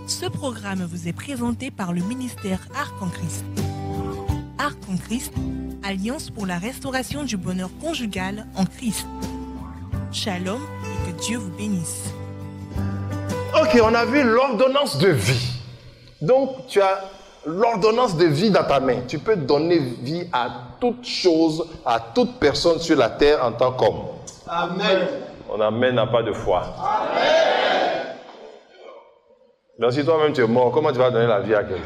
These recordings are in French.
Ce programme vous est présenté par le ministère Arc en Christ. Arc en Christ, alliance pour la restauration du bonheur conjugal en Christ. Shalom et que Dieu vous bénisse. Ok, on a vu l'ordonnance de vie. Donc, tu as l'ordonnance de vie dans ta main. Tu peux donner vie à toute chose, à toute personne sur la terre en tant qu'homme. Amen. On amène n'a pas de foi. Amen. Donc, si toi-même tu es mort, comment tu vas donner la vie à quelqu'un?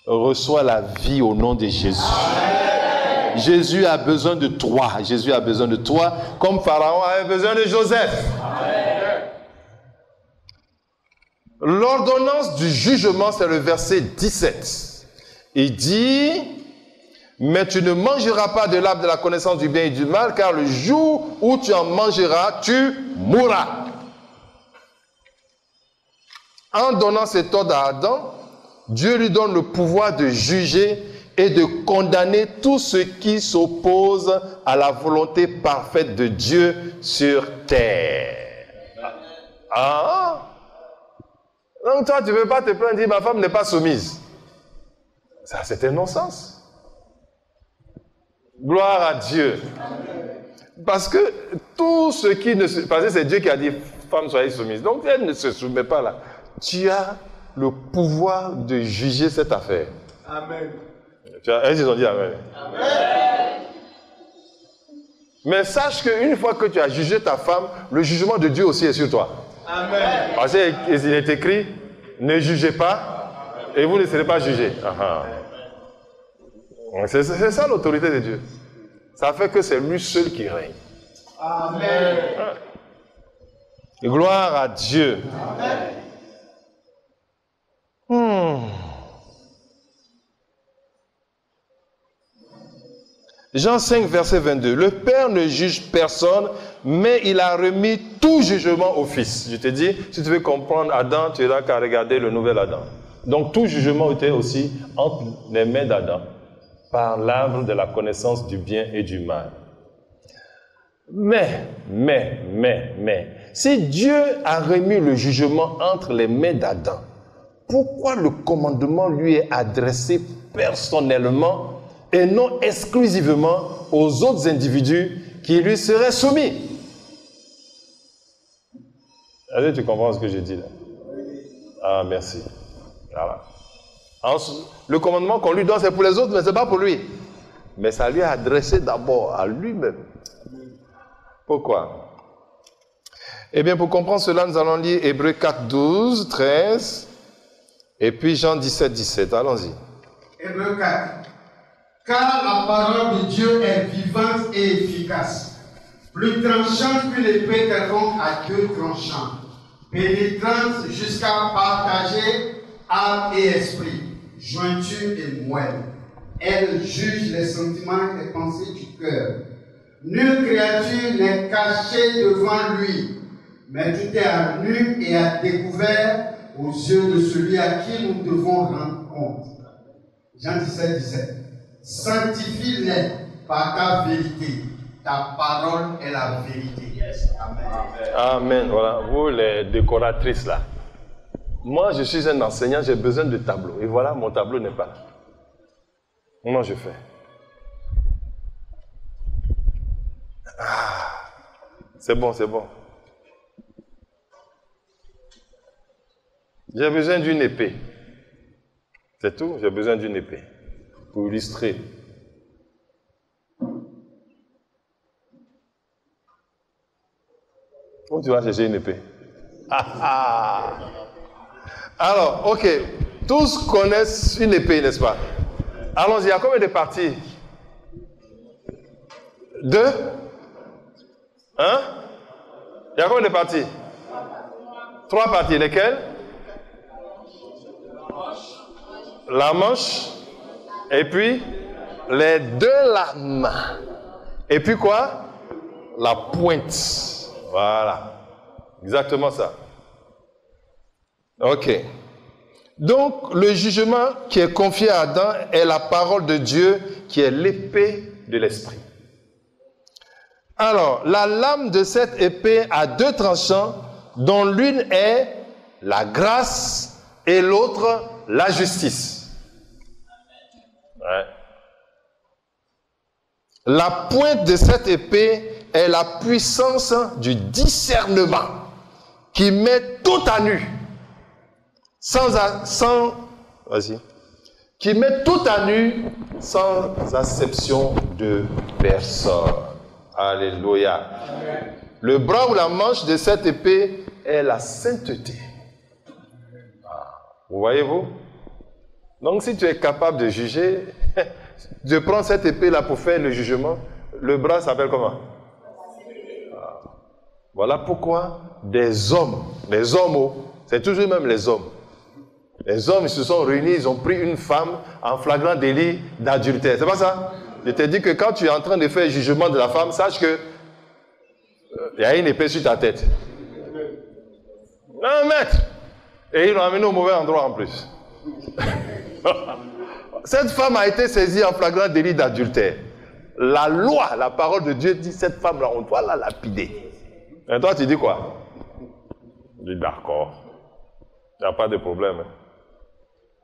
Reçois la vie au nom de Jésus. Amen. Jésus a besoin de toi. Jésus a besoin de toi, comme Pharaon avait besoin de Joseph. Amen. L'ordonnance du jugement, c'est le verset 17. Il dit, mais tu ne mangeras pas de l'arbre de la connaissance du bien et du mal, car le jour où tu en mangeras, tu mourras. En donnant cet ordre à Adam, Dieu lui donne le pouvoir de juger et de condamner tout ce qui s'oppose à la volonté parfaite de Dieu sur terre. Ah! Donc toi, tu ne veux pas te plaindre, dire ma femme n'est pas soumise. Ça, c'est un non-sens. Gloire à Dieu. Parce que tout ce qui ne se... Parce que c'est Dieu qui a dit, femme, soyez soumise. Donc elle ne se soumet pas là. Tu as le pouvoir de juger cette affaire. Amen. Elles ont dit Amen. Amen. Mais sache qu'une fois que tu as jugé ta femme, le jugement de Dieu aussi est sur toi. Amen. Parce qu'il est écrit, ne jugez pas et vous ne serez pas jugés. C'est ça l'autorité de Dieu. Ça fait que c'est lui seul qui règne. Amen. Gloire à Dieu. Amen. Jean 5, verset 22. Le Père ne juge personne, mais il a remis tout jugement au Fils. Je te dis, si tu veux comprendre Adam, tu n'as qu'à regarder le nouvel Adam. Donc tout jugement était aussi entre les mains d'Adam, par l'arbre de la connaissance du bien et du mal. Mais, si Dieu a remis le jugement entre les mains d'Adam, pourquoi le commandement lui est adressé personnellement et non exclusivement aux autres individus qui lui seraient soumis? Est-ce que tu comprends ce que je dis là? Ah, merci. Voilà. Le commandement qu'on lui donne, c'est pour les autres, mais ce n'est pas pour lui. Mais ça lui est adressé d'abord à lui-même. Pourquoi? Eh bien, pour comprendre cela, nous allons lire Hébreux 4, 12, 13, et puis Jean 17, 17. Allons-y. Hébreux 4. Car la parole de Dieu est vivante et efficace, plus tranchante que l'épée quelconque à deux tranchants, pénétrante jusqu'à partager âme et esprit, jointure et moelle. Elle juge les sentiments et les pensées du cœur. Nulle créature n'est cachée devant lui, mais tout est à nu et à découvert aux yeux de celui à qui nous devons rendre compte. Jean 17, 17. Sanctifie-les par ta vérité. Ta parole est la vérité. Amen. Amen. Voilà, vous les décoratrices là. Moi, je suis un enseignant, j'ai besoin de tableau. Et voilà, mon tableau n'est pas là. Comment je fais? Ah, c'est bon, c'est bon. J'ai besoin d'une épée. C'est tout, j'ai besoin d'une épée. Pour illustrer. Où tu vas chercher une épée? Alors, ok. Tous connaissent une épée, n'est-ce pas? Allons-y, il y a combien de parties? 2? Hein? Il y a combien de parties? 3 parties. Lesquelles? La manche. Et puis, les 2 lames. Et puis quoi? La pointe. Voilà. Exactement ça. Ok. Donc, le jugement qui est confié à Adam est la parole de Dieu qui est l'épée de l'esprit. Alors, la lame de cette épée a 2 tranchants, dont l'une est la grâce et l'autre la justice. Ouais. La pointe de cette épée est la puissance du discernement qui met tout à nu, qui met tout à nu sans acception de personne. Alléluia. Amen. Le bras ou la manche de cette épée est la sainteté. Vous voyez-vous? Donc si tu es capable de juger, je prends cette épée-là pour faire le jugement. Le bras s'appelle comment? Voilà pourquoi des hommes, c'est toujours même les hommes. Les hommes, ils se sont réunis, ils ont pris une femme en flagrant délit d'adultère. C'est pas ça? Je te dis que quand tu es en train de faire le jugement de la femme, sache que il y a une épée sur ta tête. Non, maître! Et ils l'ont amené au mauvais endroit en plus. Cette femme a été saisie en flagrant délit d'adultère. La loi, la parole de Dieu dit, cette femme-là, on doit la lapider. Et toi, tu dis quoi? Je dis d'accord. Il n'y a pas de problème.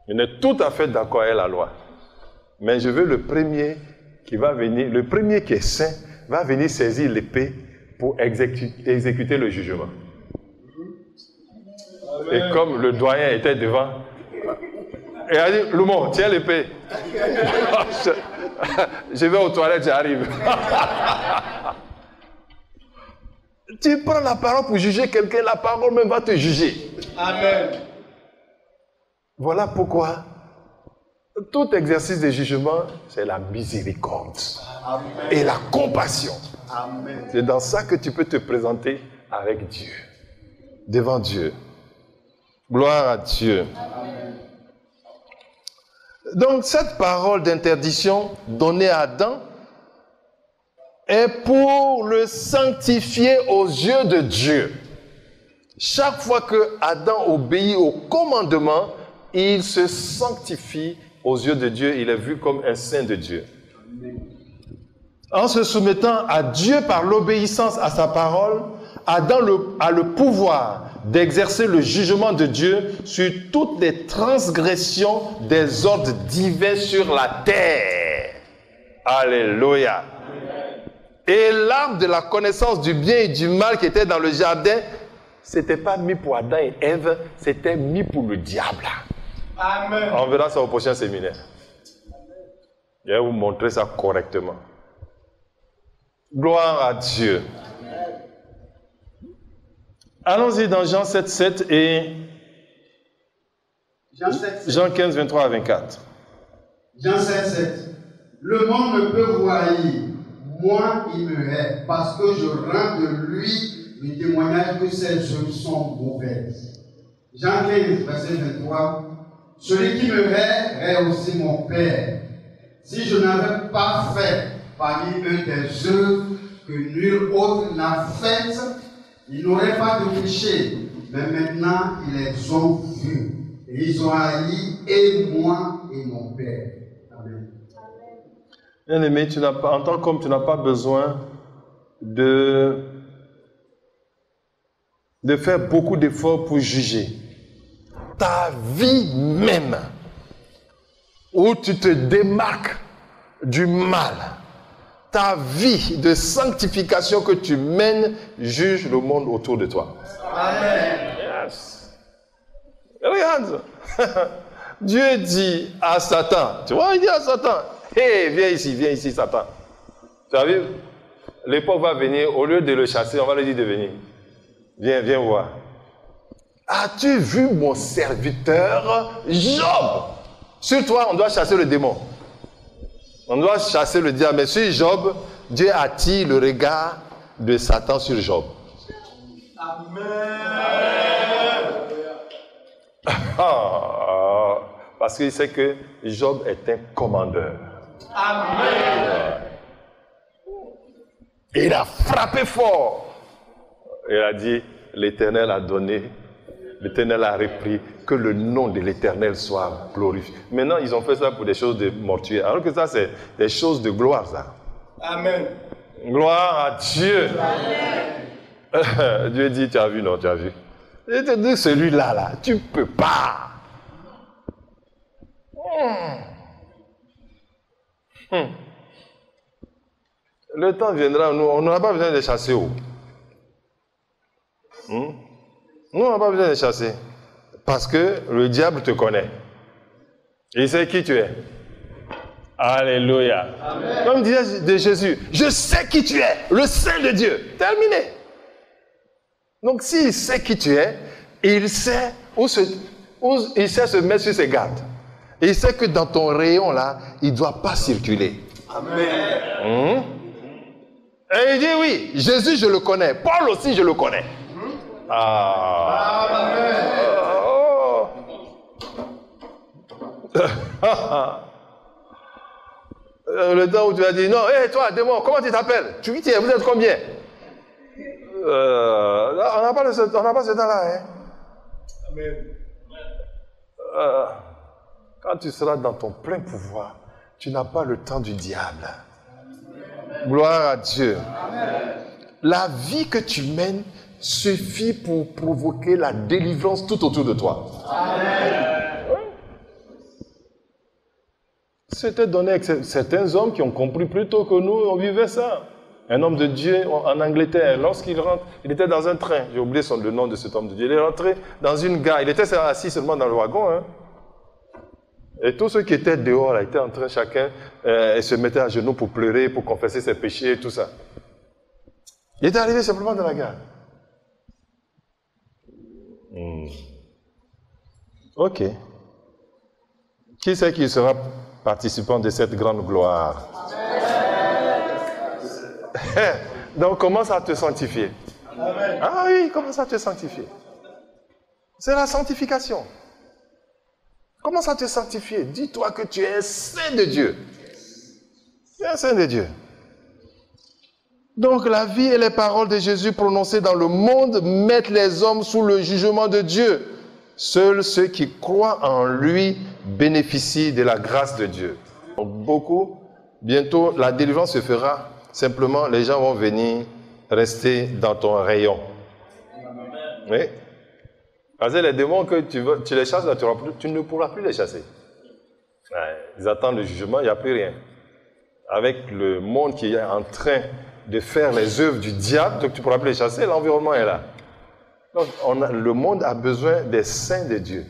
Je suis tout à fait d'accord avec la loi. Mais je veux le premier qui va venir, le premier qui est saint, va venir saisir l'épée pour exécuter le jugement. Amen. Et comme le doyen était devant, il a dit, Loumon, tiens l'épée. Je vais aux toilettes, j'arrive. Tu prends la parole pour juger quelqu'un, la parole même va te juger. Amen. Voilà pourquoi tout exercice de jugement, c'est la miséricorde. Amen. Et la compassion. Amen. C'est dans ça que tu peux te présenter avec Dieu, devant Dieu. Gloire à Dieu. Amen. Donc cette parole d'interdiction donnée à Adam est pour le sanctifier aux yeux de Dieu. Chaque fois que Adam obéit au commandement, il se sanctifie aux yeux de Dieu. Il est vu comme un saint de Dieu. En se soumettant à Dieu par l'obéissance à sa parole, Adam a le pouvoir d'exercer le jugement de Dieu sur toutes les transgressions des ordres divins sur la terre. Alléluia. Et l'arbre de la connaissance du bien et du mal qui était dans le jardin, c'était pas mis pour Adam et Ève, c'était mis pour le diable. Amen. On verra ça au prochain séminaire. Je vais vous montrer ça correctement. Gloire à Dieu. Allons-y dans Jean 7, 7 et Jean 15, 23 à 24. Jean 7, 7. Le monde ne peut vous haïr. Moi, il me hait, parce que je rends de lui le témoignage que ces œuvres sont mauvaises. Jean 15, verset 23. Celui qui me hait aussi mon Père. Si je n'avais pas fait parmi eux des œuvres que nul autre n'a faites, ils n'auraient pas de péché. Mais maintenant, ils les ont vus. Et ils ont haï et moi et mon Père. Amen. Bien-aimé, en tant qu'homme, tu n'as pas besoin de faire beaucoup d'efforts pour juger. Ta vie même, où tu te démarques du mal, ta vie de sanctification que tu mènes, juge le monde autour de toi. Amen. Yes. Regarde, Dieu dit à Satan, tu vois, il dit à Satan, hé, viens ici, Satan. Tu as vu, l'époque va venir, au lieu de le chasser, on va lui dire de venir. Viens voir. As-tu vu mon serviteur Job? Sur toi, on doit chasser le démon. On doit chasser le diable. Mais sur Job, Dieu attire le regard de Satan sur Job. Amen. Parce qu'il sait que Job est un commandeur. Amen. Il a frappé fort. Il a dit, l'Éternel a donné, l'Éternel a repris, que le nom de l'Éternel soit glorifié. Maintenant, ils ont fait ça pour des choses de mortuaires. Alors que ça, c'est des choses de gloire, ça. Amen. Gloire à Dieu. Dieu dit, tu as vu, non, tu as vu. Je te dis, celui-là, là, tu ne peux pas. Le temps viendra, nous, on n'aura pas besoin de chasser. Nous, on n'a pas besoin de chasser. Parce que le diable te connaît. Il sait qui tu es. Alléluia. Amen. Comme disait de Jésus, je sais qui tu es, le Saint de Dieu. Terminé. Donc s'il sait qui tu es, il sait il sait se mettre sur ses gardes. Et il sait que dans ton rayon là, il ne doit pas circuler. Amen. Et il dit oui, Jésus je le connais, Paul aussi je le connais. Amen. Le temps où tu as dit non, hé toi, démon, comment tu t'appelles? Tu dis, vous êtes combien? On n'a pas ce temps-là. Hein? Amen. Quand tu seras dans ton plein pouvoir, tu n'as pas le temps du diable. Gloire à Dieu. Amen. La vie que tu mènes suffit pour provoquer la délivrance tout autour de toi. Amen. C'était donné avec certains hommes qui ont compris plus tôt que nous, on vivait ça. Un homme de Dieu en Angleterre, lorsqu'il rentre, il était dans un train, j'ai oublié le nom de cet homme de Dieu, il est rentré dans une gare, il était assis seulement dans le wagon, hein. Et tous ceux qui étaient dehors, là, étaient en train, chacun, se mettait à genoux pour pleurer, pour confesser ses péchés et tout ça. Il était arrivé simplement dans la gare. Ok. Qui c'est qui sera participant de cette grande gloire? Donc commence à te sanctifier. Amen. Ah oui, commence à te sanctifier. C'est la sanctification. Commence à te sanctifier. Dis-toi que tu es un saint de Dieu. Tu es un saint de Dieu. Donc la vie et les paroles de Jésus prononcées dans le monde mettent les hommes sous le jugement de Dieu. Seuls ceux qui croient en lui bénéficient de la grâce de Dieu. Donc beaucoup, bientôt la délivrance se fera. Simplement, les gens vont venir rester dans ton rayon. Oui. Parce que les démons que tu les chasses, là, tu ne pourras plus les chasser. Ils attendent le jugement, il n'y a plus rien. Avec le monde qui est en train de faire les œuvres du diable, donc tu ne pourras plus les chasser, l'environnement est là. Donc le monde a besoin des saints de Dieu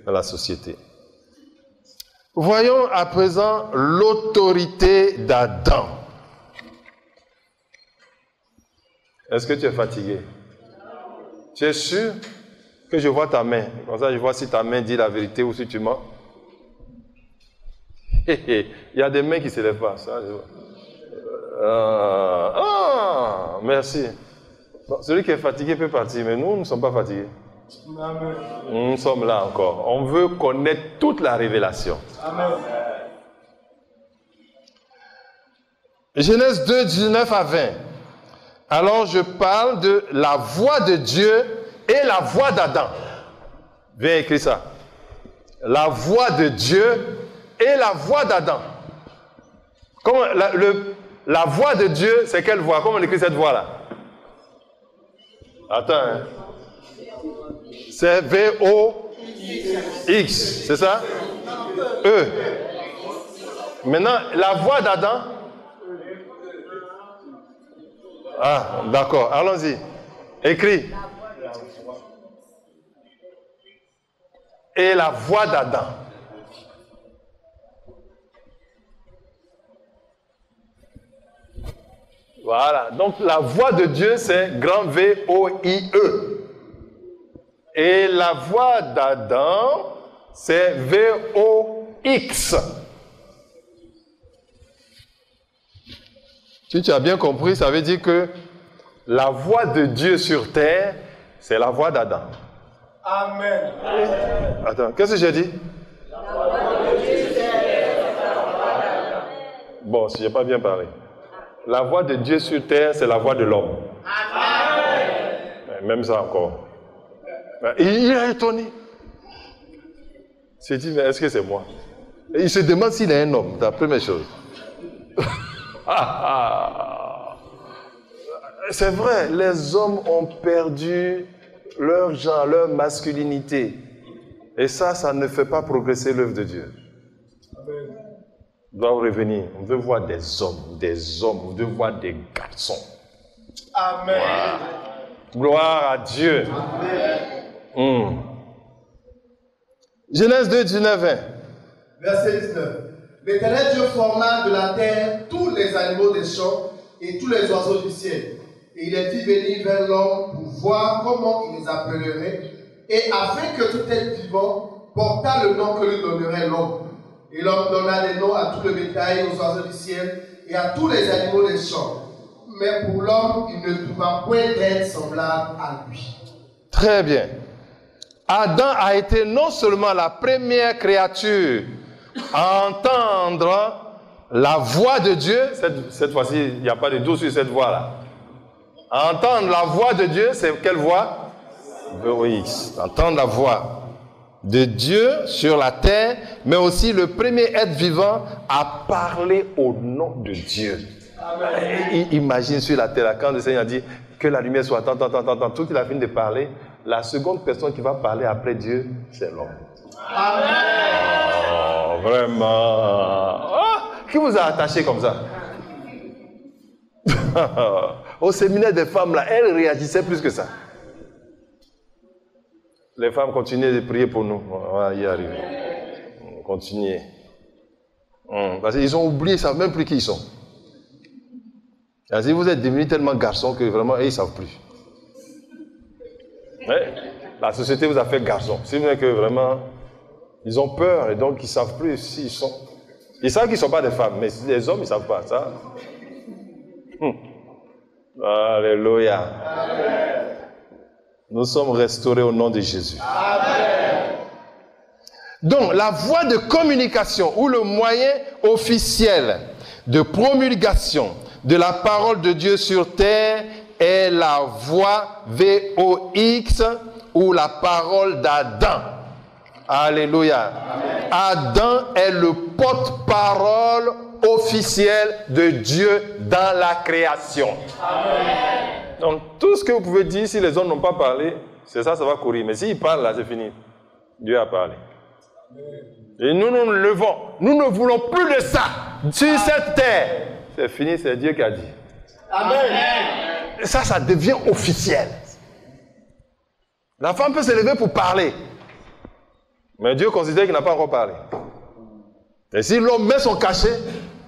dans la société. Voyons à présent l'autorité d'Adam. Est-ce que tu es fatigué? Tu es sûr que je vois ta main? Comme ça, je vois si ta main dit la vérité ou si tu mens. Il y a des mains qui ne se lèvent pas. Ça, je vois. Merci. Bon, celui qui est fatigué peut partir, mais nous ne sommes pas fatigués. Amen. Nous sommes là encore. On veut connaître toute la révélation. Amen. Genèse 2, 19 à 20. Alors je parle de la voix de Dieu et la voix d'Adam. Viens écrire ça. La voix de Dieu et la voix d'Adam. La voix de Dieu, c'est quelle voix? Comment on écrit cette voix-là? Attends, hein. C'est V-O-X, c'est ça? E. Maintenant, la voix d'Adam. Ah, d'accord, allons-y. Écris. Et la voix d'Adam. Voilà, donc la voix de Dieu, c'est grand V-O-I-E. Et la voix d'Adam, c'est V-O-X. Si tu as bien compris, ça veut dire que la voix de Dieu sur terre, c'est la voix d'Adam. Amen. Attends, qu'est-ce que j'ai dit? La voix de Dieu sur terre, c'est la voix d'Adam. Bon, si je n'ai pas bien parlé. La voix de Dieu sur terre, c'est la voix de l'homme. Amen. Même ça encore. Il est étonné. Il s'est dit, mais est-ce que c'est moi? Et il se demande s'il est un homme, c'est la première chose. C'est vrai, les hommes ont perdu leur genre, leur masculinité. Et ça ne fait pas progresser l'œuvre de Dieu. Amen. On doit revenir. On veut voir des hommes, on veut voir des garçons. Amen. Wow. Gloire à Dieu. Amen. Genèse 2, 19, 20. Verset 19. L'Éternel Dieu forma de la terre tous les animaux des champs et tous les oiseaux du ciel. Et il les fit venir vers l'homme pour voir comment il les appellerait, et afin que tout être vivant portât le nom que lui donnerait l'homme. Et l'homme donna des noms à tout le bétail, aux oiseaux du ciel et à tous les animaux des champs. Mais pour l'homme, il ne trouva point d'être semblable à lui. Très bien. Adam a été non seulement la première créature à entendre la voix de Dieu, cette fois-ci, il n'y a pas de doute sur cette voix-là. À entendre la voix de Dieu, c'est quelle voix? Oui, entendre la voix de Dieu sur la terre, mais aussi le premier être vivant à parler au nom de Dieu. Amen. Imagine sur la terre, quand le Seigneur dit que la lumière soit tant, tout qu'il a fini de parler, la seconde personne qui va parler après Dieu, c'est l'homme. Amen. Oh, vraiment. Oh, qui vous a attaché comme ça? Au séminaire des femmes, là, elles réagissaient plus que ça. Les femmes continuaient de prier pour nous. On va y arriver. Continuez. Parce qu'ils ont oublié, ils ne savent même plus qui ils sont. Si vous êtes devenus tellement garçons que vraiment, ils ne savent plus. Ouais. La société vous a fait garçon. C'est vrai que vraiment, ils ont peur et donc ils ne savent plus s'ils sont. Ils savent qu'ils ne sont pas des femmes, mais les hommes, ils ne savent pas ça. Alléluia. Amen. Nous sommes restaurés au nom de Jésus. Amen. Donc, la voie de communication ou le moyen officiel de promulgation de la parole de Dieu sur terre est la voix VOX ou la parole d'Adam. Alléluia. Amen. Adam est le porte-parole officiel de Dieu dans la création. Amen. Donc, tout ce que vous pouvez dire, si les hommes n'ont pas parlé, c'est ça, ça va courir. Mais s'ils parlent, là, c'est fini. Dieu a parlé. Et nous nous levons. Nous ne voulons plus de ça sur cette terre. C'est fini, c'est Dieu qui a dit. Amen. Et ça devient officiel. La femme peut se lever pour parler. Mais Dieu considère qu'il n'a pas encore parlé. Et si l'homme met son cachet,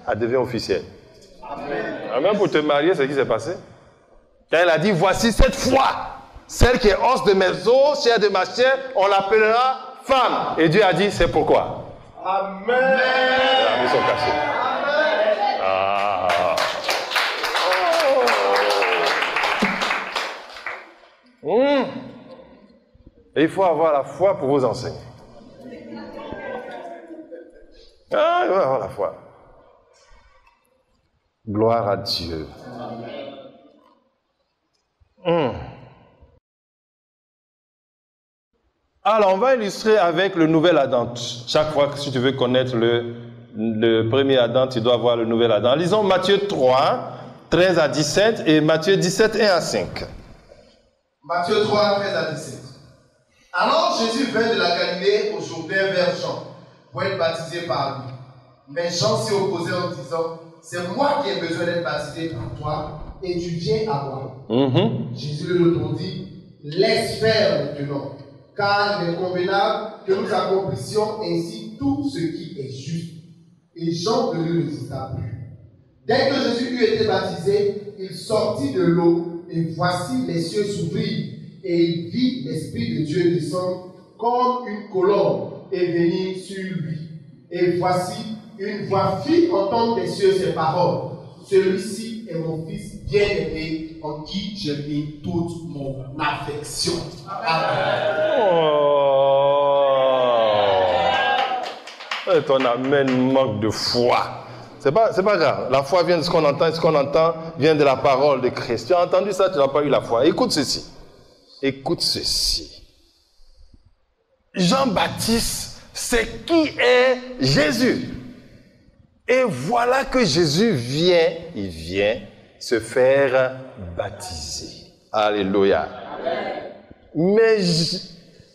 ça devient officiel. Amen. Même pour te marier, c'est ce qui s'est passé. Quand elle a dit, voici cette foi, celle qui est os de mes os, chair de ma chair, on l'appellera femme. Et Dieu a dit, c'est pourquoi. Amen. Elle a mis son cachet. Amen. Ah. Oh. Et il faut avoir la foi pour vous enseigner. Ah, il faut avoir la foi. Gloire à Dieu. Alors, on va illustrer avec le nouvel Adam. Chaque fois que si tu veux connaître le premier Adam, tu dois voir le nouvel Adam. Lisons Matthieu 3, 13 à 17 et Matthieu 17, 1 à 5. Matthieu 3, 13 à 17. Alors Jésus vint de la Galilée au Jourdain vers Jean pour être baptisé par lui. Mais Jean s'y opposait en disant, c'est moi qui ai besoin d'être baptisé par toi et tu viens à moi. Jésus lui répondit, laisse faire maintenant, car il est convenable que nous accomplissions ainsi tout ce qui est juste. Et Jean ne lui résista plus. Dès que Jésus eut été baptisé, il sortit de l'eau et voici les cieux s'ouvrirent et il vit l'Esprit de Dieu descendre comme une colombe et venir sur lui. Et voici une voix fit entendre des cieux ces paroles. Celui-ci est mon fils bien-aimé en qui j'ai mis toute mon affection. Amen. Oh. Et ton amen manque de foi. C'est pas grave. La foi vient de ce qu'on entend et ce qu'on entend vient de la parole de Christ. Tu as entendu ça, tu n'as pas eu la foi. Écoute ceci. Écoute ceci. Jean-Baptiste, c'est qui est Jésus. Et voilà que Jésus vient, il vient se faire baptiser. Alléluia. Mais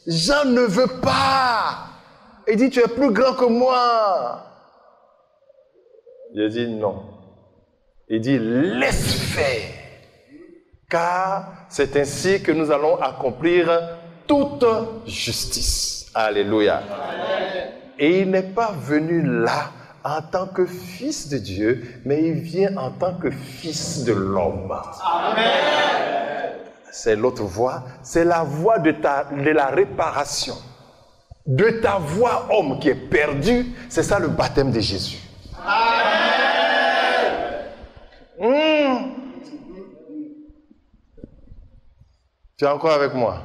Jean ne veut pas. Il dit, tu es plus grand que moi. Il dit non. Il dit, laisse faire. Car c'est ainsi que nous allons accomplir toute justice. Alléluia. Et il n'est pas venu là en tant que fils de Dieu, mais il vient en tant que fils de l'homme. Amen. C'est l'autre voie, c'est la voie de la réparation. De ta voix, homme qui est perdu, c'est ça le baptême de Jésus. Amen. Tu es encore avec moi?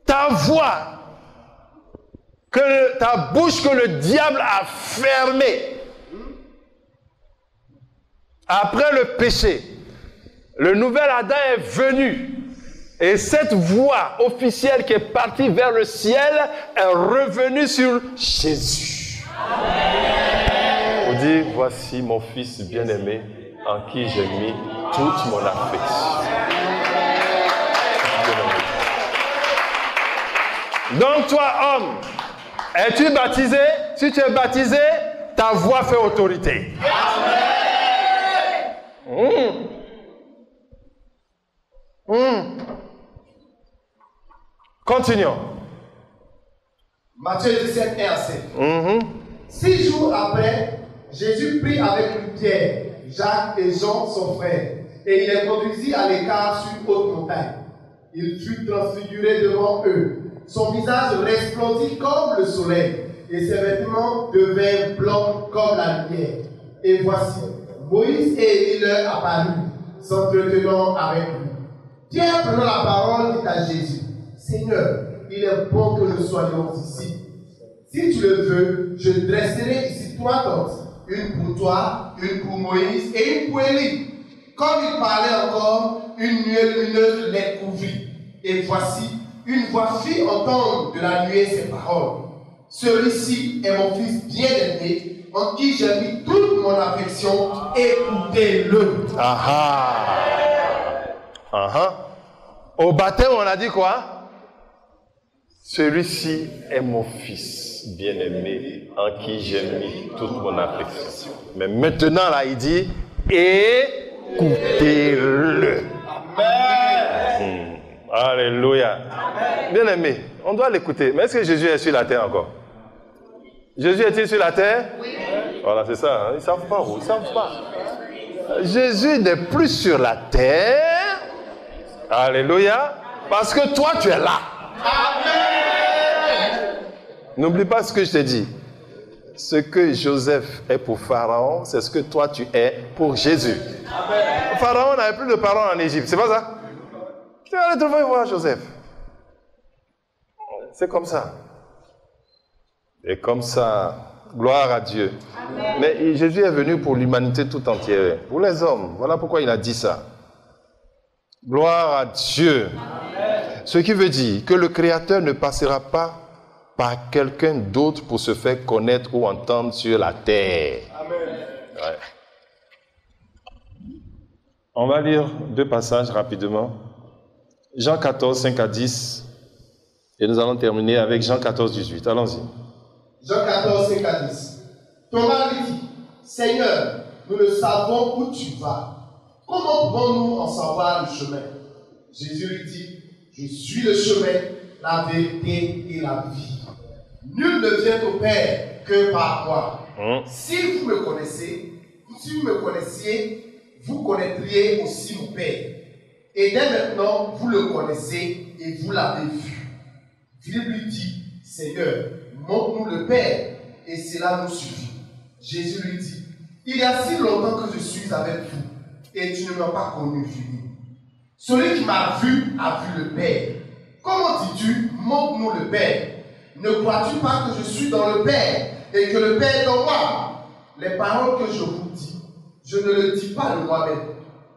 Ta voix, ta bouche que le diable a fermée après le péché, le nouvel Adam est venu et cette voix officielle qui est partie vers le ciel est revenue sur Jésus. On dit, voici mon fils bien-aimé en qui j'ai mis toute mon affection. Donc toi, homme, es-tu baptisé? Si tu es baptisé, ta voix fait autorité. Continuons. Matthieu 17, 1 à 7. 6 jours après, Jésus prit avec lui Pierre, Jacques et Jean, son frère, et il les conduisit à l'écart sur une haute montagne. Il fut transfiguré devant eux. Son visage resplendit comme le soleil, et ses vêtements devinrent blancs comme la lumière. Et voici, Moïse et Élie leur apparurent, s'entretenant avec lui. Pierre, prenant la parole, dit à Jésus, Seigneur, il est bon que nous soyons ici. Si tu le veux, je dresserai ici 3 tentes, une pour toi, une pour Moïse et une pour Élie. Comme il parlait encore, une nuée lumineuse les couvrit. Et voici, une voix fit entendre de la nuée ces paroles. Celui-ci est mon fils bien-aimé, en qui j'ai mis toute mon affection, écoutez-le. Au baptême, on a dit quoi? Celui-ci est mon fils bien-aimé, en qui j'ai mis toute mon affection. Mais maintenant, là, il dit, écoutez-le. Amen. Alléluia. Bien-aimé, on doit l'écouter. Mais est-ce que Jésus est sur la terre encore? Jésus est-il sur la terre? Oui. Voilà, c'est ça. Hein? Ils ne savent pas où. Ils ne savent pas. Jésus n'est plus sur la terre. Alléluia. Parce que toi, tu es là. Amen. N'oublie pas ce que je t'ai dit. Ce que Joseph est pour Pharaon, c'est ce que toi, tu es pour Jésus. Amen. Pharaon n'avait plus de parents en Égypte. C'est pas ça? Tu vas aller trouver voir Joseph. C'est comme ça. Et comme ça, gloire à Dieu. Amen. Mais Jésus est venu pour l'humanité tout entière, pour les hommes. Voilà pourquoi il a dit ça. Gloire à Dieu. Amen. Ce qui veut dire que le Créateur ne passera pas par quelqu'un d'autre pour se faire connaître ou entendre sur la terre. Amen. Ouais. On va lire 2 passages rapidement. Jean 14, 5 à 10. Et nous allons terminer avec Jean 14, 18. Allons-y. Jean 14, 5 à 10. Thomas lui dit, Seigneur, nous ne savons où tu vas. Comment pouvons-nous en savoir le chemin? Jésus lui dit, je suis le chemin, la vérité et la vie. Nul ne vient au Père que par moi. Si vous me connaissiez, vous connaîtriez aussi mon Père. Et dès maintenant, vous le connaissez et vous l'avez vu. Philippe lui dit, Seigneur, montre-nous le Père, et cela nous suffit. Jésus lui dit, il y a si longtemps que je suis avec vous, et tu ne m'as pas connu, Philippe. Celui qui m'a vu a vu le Père. Comment dis-tu, montre-nous le Père? Ne crois-tu pas que je suis dans le Père, et que le Père est dans moi? Les paroles que je vous dis, je ne le dis pas de moi-même.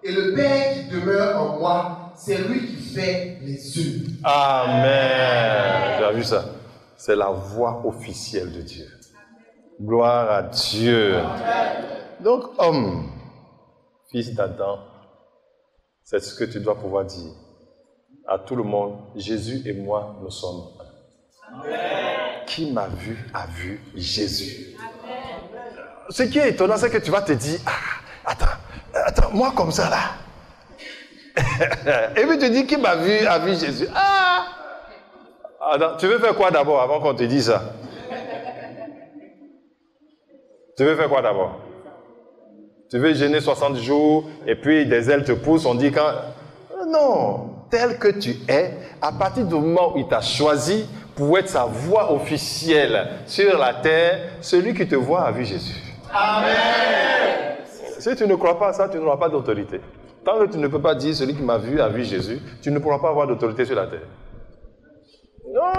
Et le Père qui demeure en moi, c'est lui qui fait les œuvres. Amen. Tu as vu ça? c'est la voix officielle de Dieu. Gloire à Dieu. Donc, homme, fils d'Adam, c'est ce que tu dois pouvoir dire à tout le monde. Jésus et moi, nous sommes un. Qui m'a vu a vu Jésus. Ce qui est étonnant, c'est que tu vas te dire, attends, moi comme ça là. Et puis tu dis, qui m'a vu a vu Jésus. Attends, tu veux faire quoi d'abord avant qu'on te dise ça? Tu veux faire quoi d'abord? Tu veux jeûner 60 jours et puis des ailes te poussent, on dit quand... Non, tel que tu es, à partir du moment où il t'a choisi pour être sa voix officielle sur la terre, celui qui te voit a vu Jésus. Amen. Si tu ne crois pas à ça, tu n'auras pas d'autorité. Tant que tu ne peux pas dire celui qui m'a vu a vu Jésus, tu ne pourras pas avoir d'autorité sur la terre. Non.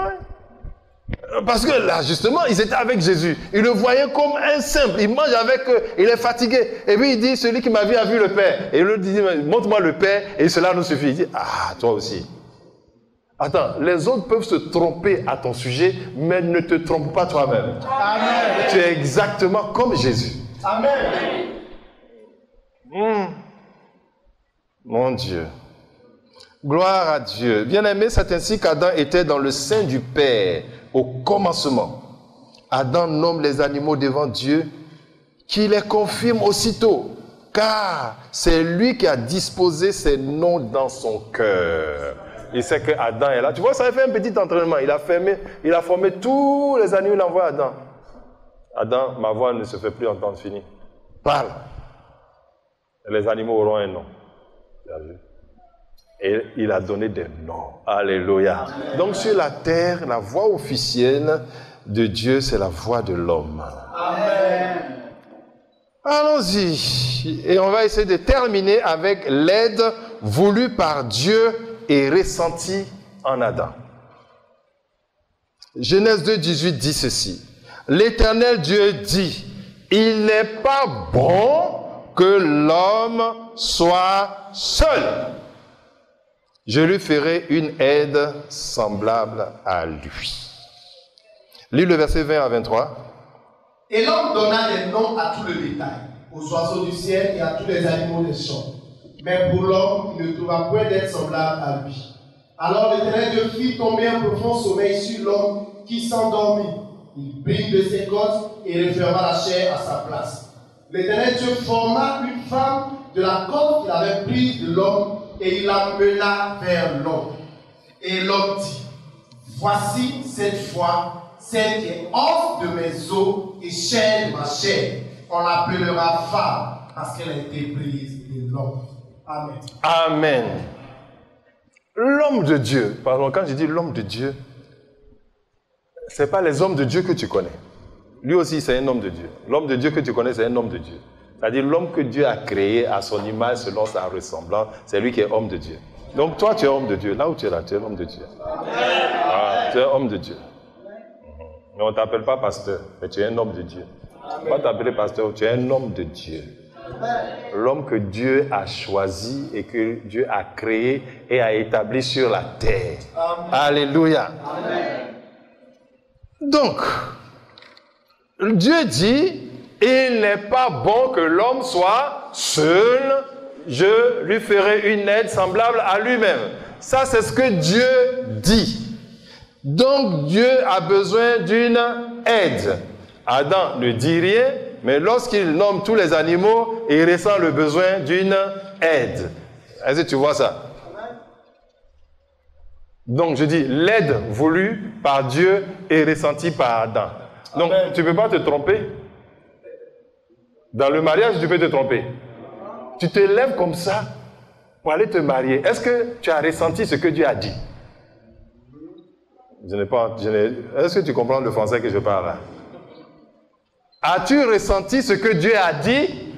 Parce que là, justement, ils étaient avec Jésus. Ils le voyaient comme un simple. Il mange avec eux. Il est fatigué. Et puis il dit, celui qui m'a vu a vu le Père. Et il lui dit, montre-moi le Père et cela nous suffit. Il dit, toi aussi. Attends, les autres peuvent se tromper à ton sujet, mais ne te trompe pas toi-même. Amen. Tu es exactement comme Jésus. Amen. Mon Dieu. Gloire à Dieu. Bien-aimé, c'est ainsi qu'Adam était dans le sein du Père au commencement. Adam nomme les animaux devant Dieu, qui les confirme aussitôt, car c'est lui qui a disposé ces noms dans son cœur. Il sait que Adam est là. Tu vois, ça a fait un petit entraînement. Il a formé tous les animaux, il envoie à Adam. Adam, ma voix ne se fait plus entendre, fini. Parle. Les animaux auront un nom. Et il a donné des noms. Alléluia. Amen. Donc sur la terre, la voix officielle de Dieu, c'est la voix de l'homme. Amen. Allons-y. Et on va essayer de terminer avec l'aide voulue par Dieu et ressentie en Adam. Genèse 2, 18 dit ceci. L'Éternel Dieu dit, il n'est pas bon que l'homme soit seul. Je lui ferai une aide semblable à lui. Lis le verset 20 à 23. Et l'homme donna des noms à tout le bétail, aux oiseaux du ciel et à tous les animaux des champs. Mais pour l'homme, il ne trouva point d'aide semblable à lui. Alors l'Éternel Dieu fit tomber un profond sommeil sur l'homme qui s'endormit. Il prit de ses côtes et referma la chair à sa place. L'Éternel Dieu forma une femme de la côte qu'il avait prise de l'homme et il la mena vers l'homme. Et l'homme dit, voici cette fois celle qui est os de mes os et chair de ma chair. On l'appellera femme parce qu'elle a été prise de l'homme. Amen. Amen. L'homme de Dieu, pardon, quand je dis l'homme de Dieu, ce n'est pas les hommes de Dieu que tu connais. Lui aussi, c'est un homme de Dieu. L'homme de Dieu que tu connais, c'est un homme de Dieu. C'est-à-dire l'homme que Dieu a créé à son image, selon sa ressemblance, c'est lui qui est homme de Dieu. Donc toi, tu es homme de Dieu. Là où tu es là, tu es homme de Dieu. Tu es homme de Dieu. Mais on ne t'appelle pas pasteur, mais tu es un homme de Dieu. On ne va pas t'appeler pasteur, tu es un homme de Dieu. L'homme que Dieu a choisi et que Dieu a créé et a établi sur la terre. Amen. Alléluia. Amen. Donc, Dieu dit, il n'est pas bon que l'homme soit seul, je lui ferai une aide semblable à lui-même. Ça, c'est ce que Dieu dit. Donc, Dieu a besoin d'une aide. Adam ne dit rien, mais lorsqu'il nomme tous les animaux, il ressent le besoin d'une aide. Est-ce que tu vois ça? Donc, je dis, l'aide voulue par Dieu est ressentie par Adam. Donc, tu ne peux pas te tromper. Dans le mariage, tu peux te tromper. Tu te lèves comme ça pour aller te marier. Est-ce que tu as ressenti ce que Dieu a dit? Est-ce que tu comprends le français que je parle là? As-tu ressenti ce que Dieu a dit?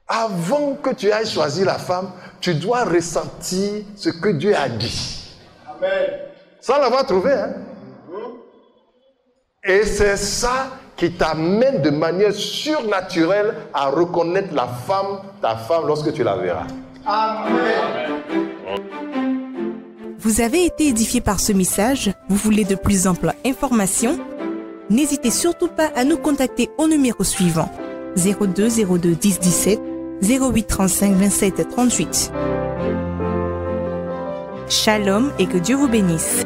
Avant que tu ailles choisir la femme, tu dois ressentir ce que Dieu a dit. Amen. Sans l'avoir trouvé, hein? Et c'est ça qui t'amène de manière surnaturelle à reconnaître la femme, ta femme, lorsque tu la verras. Amen. Vous avez été édifié par ce message? Vous voulez de plus amples informations? N'hésitez surtout pas à nous contacter au numéro suivant 02 02 10 17 08 35 27 38. Shalom et que Dieu vous bénisse.